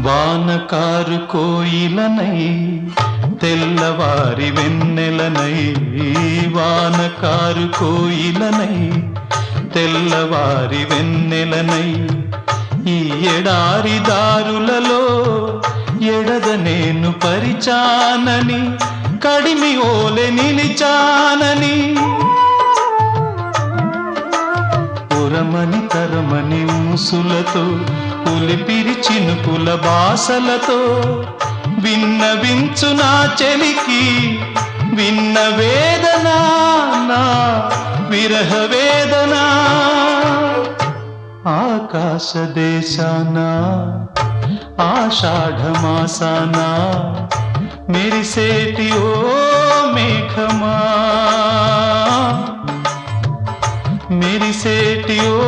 వానకారు కోయిలనై తెల్లవారి వెన్నెలనై, వానకారు కోయిలనై తెల్లవారి వెన్నెలనై, ఈ ఎడారి దారులలో ఎడద నేను పరిచానని, కడిమి ఓలె నిలిచానని, పురమని తరమని ఊసులతో ఉలిపిరి చినుకుల బాసలతో విన్నవించు నా చెలికి విన్న వేదన, నా విరహ వేదన. ఆకాశ దేశాన ఆషాఢమాసాన మెరిసేటి ఓ మేఘమా, మెరిసేటి ఓ